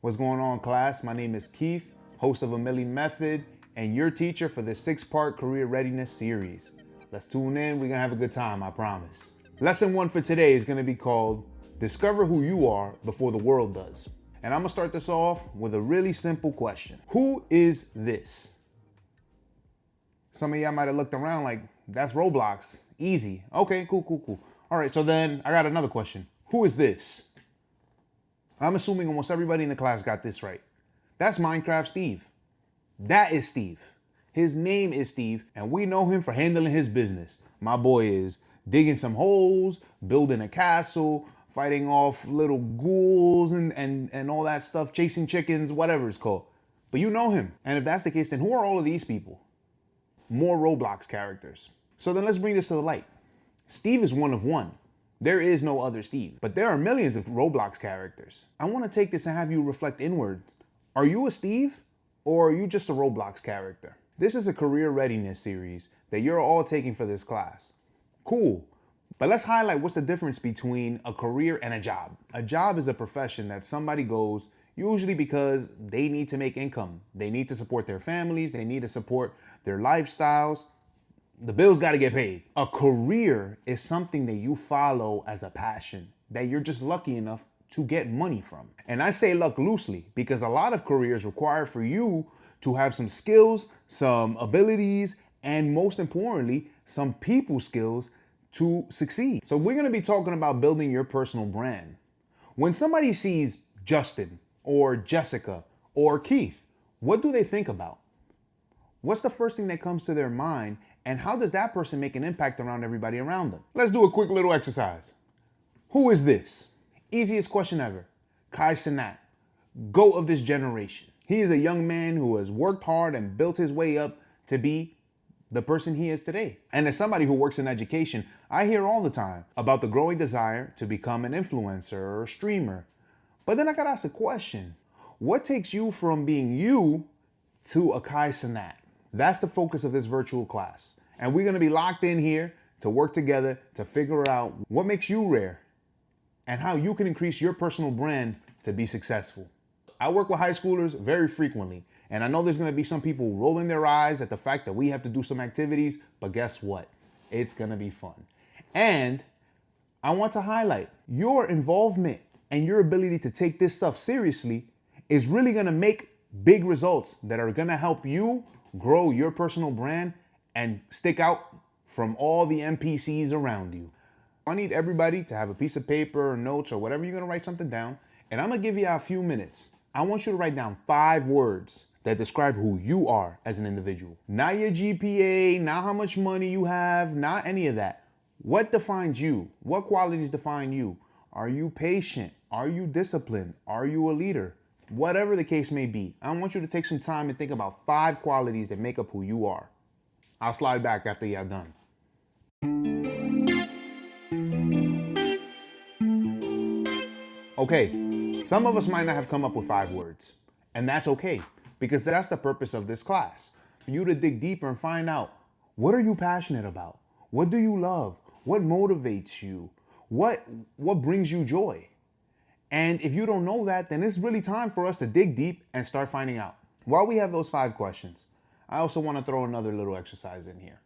What's going on, class? My name is Keith, host of A Millie Method, and your teacher for this 6-part career readiness series. Let's tune in. We're gonna have a good time, I promise. Lesson 1 for today is gonna be called Discover Who You Are Before the World Does. And I'm gonna start this off with a really simple question. Who is this? Some of y'all might have looked around like, that's Roblox. Easy. Okay, cool. All right, so then I got another question. Who is this? I'm assuming almost everybody in the class got this right. That's Minecraft Steve. That is Steve. His name is Steve, and we know him for handling his business. My boy is digging some holes, building a castle, fighting off little ghouls and all that stuff, chasing chickens, whatever it's called. But you know him. And if that's the case, then who are all of these people? More Roblox characters. So then let's bring this to the light. Steve is one of one. There is no other Steve, but there are millions of Roblox characters. I want to take this and have you reflect inwards. Are you a Steve or are you just a Roblox character? This is a career readiness series that you're all taking for this class. Cool, but let's highlight what's the difference between a career and a job. A job is a profession that somebody goes usually because they need to make income. They need to support their families, they need to support their lifestyles. The bills got to get paid. A career is something that you follow as a passion, that you're just lucky enough to get money from. And I say luck loosely because a lot of careers require for you to have some skills, some abilities, and most importantly, some people skills to succeed. So we're going to be talking about building your personal brand. When somebody sees Justin or Jessica or Keith, what do they think about? What's the first thing that comes to their mind, and how does that person make an impact around everybody around them? Let's do a quick little exercise. Who is this? Easiest question ever. Kai Cenat, GOAT of this generation. He is a young man who has worked hard and built his way up to be the person he is today. And as somebody who works in education, I hear all the time about the growing desire to become an influencer or a streamer. But then I gotta ask a question. What takes you from being you to a Kai Cenat? That's the focus of this virtual class. And we're gonna be locked in here to work together to figure out what makes you rare and how you can increase your personal brand to be successful. I work with high schoolers very frequently, and I know there's gonna be some people rolling their eyes at the fact that we have to do some activities, but guess what? It's gonna be fun. And I want to highlight your involvement and your ability to take this stuff seriously is really gonna make big results that are gonna help you grow your personal brand and stick out from all the NPCs around you. I need everybody to have a piece of paper or notes or whatever you're gonna write something down, and I'm gonna give you a few minutes. I want you to write down 5 words that describe who you are as an individual. Not your GPA, not how much money you have, not any of that. What defines you? What qualities define you? Are you patient? Are you disciplined? Are you a leader? Whatever the case may be, I want you to take some time and think about 5 qualities that make up who you are. I'll slide back after y'all done. Okay, some of us might not have come up with 5 words, and that's okay, because that's the purpose of this class. For you to dig deeper and find out, what are you passionate about? What do you love? What motivates you? What brings you joy? And if you don't know that, then it's really time for us to dig deep and start finding out. While we have those 5 questions, I also want to throw another little exercise in here.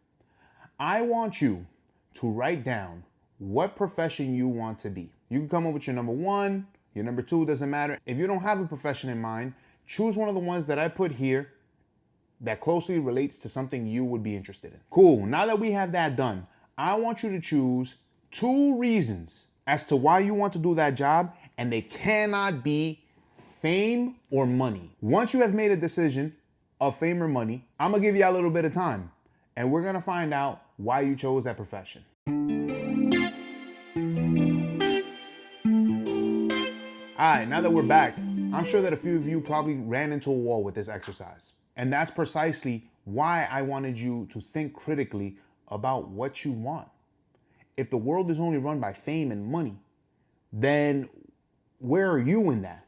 I want you to write down what profession you want to be. You can come up with your number 1, your number 2, doesn't matter. If you don't have a profession in mind, choose one of the ones that I put here that closely relates to something you would be interested in. Cool, now that we have that done, I want you to choose 2 reasons as to why you want to do that job, and they cannot be fame or money. Once you have made a decision of fame or money, I'm gonna give you a little bit of time, and we're gonna find out why you chose that profession. All right, now that we're back, I'm sure that a few of you probably ran into a wall with this exercise. And that's precisely why I wanted you to think critically about what you want. If the world is only run by fame and money, then where are you in that?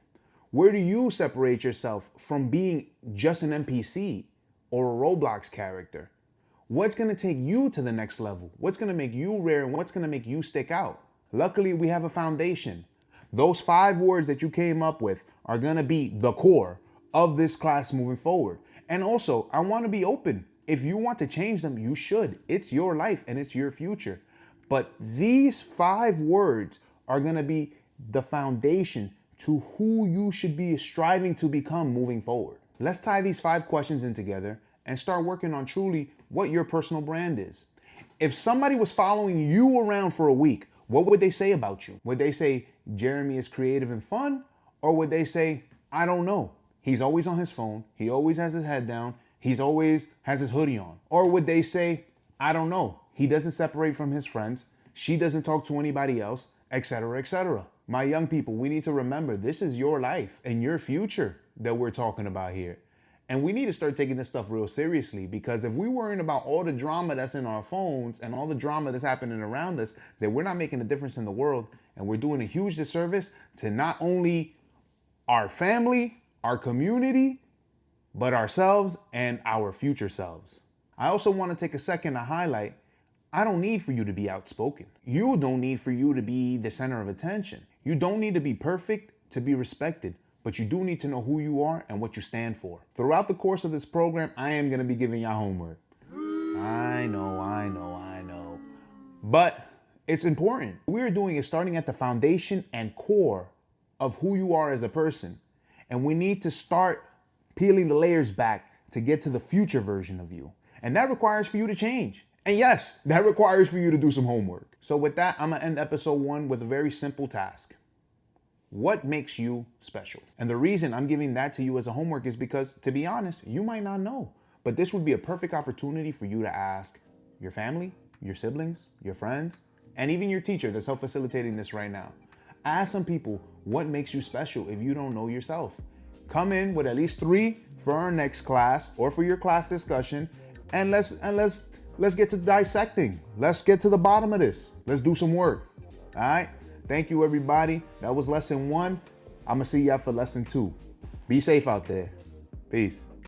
Where do you separate yourself from being just an NPC or a Roblox character? What's gonna take you to the next level? What's gonna make you rare and what's gonna make you stick out? Luckily, we have a foundation. Those 5 words that you came up with are gonna be the core of this class moving forward. And also, I wanna be open. If you want to change them, you should. It's your life and it's your future. But these 5 words are gonna be the foundation to who you should be striving to become moving forward. Let's tie these 5 questions in together and start working on truly what your personal brand is. If somebody was following you around for a week, what would they say about you? Would they say Jeremy is creative and fun? Or would they say, I don't know, he's always on his phone, he always has his head down, he's always has his hoodie on? Or would they say, I don't know, he doesn't separate from his friends, she doesn't talk to anybody else, etc., etc. My young people, we need to remember this is your life and your future that we're talking about here. And we need to start taking this stuff real seriously, because if we're worrying about all the drama that's in our phones and all the drama that's happening around us, then we're not making a difference in the world, and we're doing a huge disservice to not only our family, our community, but ourselves and our future selves. I also want to take a second to highlight, I don't need for you to be outspoken. You don't need for you to be the center of attention. You don't need to be perfect to be respected, but you do need to know who you are and what you stand for. Throughout the course of this program, I am gonna be giving y'all homework. I know. But it's important. What we're doing is starting at the foundation and core of who you are as a person. And we need to start peeling the layers back to get to the future version of you. And that requires for you to change. And yes, that requires for you to do some homework. So with that, I'm gonna end episode 1 with a very simple task. What makes you special? And the reason I'm giving that to you as a homework is because, to be honest, you might not know. But this would be a perfect opportunity for you to ask your family, your siblings, your friends, and even your teacher that's self-facilitating this right now. Ask some people what makes you special if you don't know yourself. Come in with at least 3 for our next class or for your class discussion, and let's get to dissecting. Let's get to the bottom of this. Let's do some work. All right? Thank you, everybody. That was lesson 1. I'm going to see y'all for lesson 2. Be safe out there. Peace.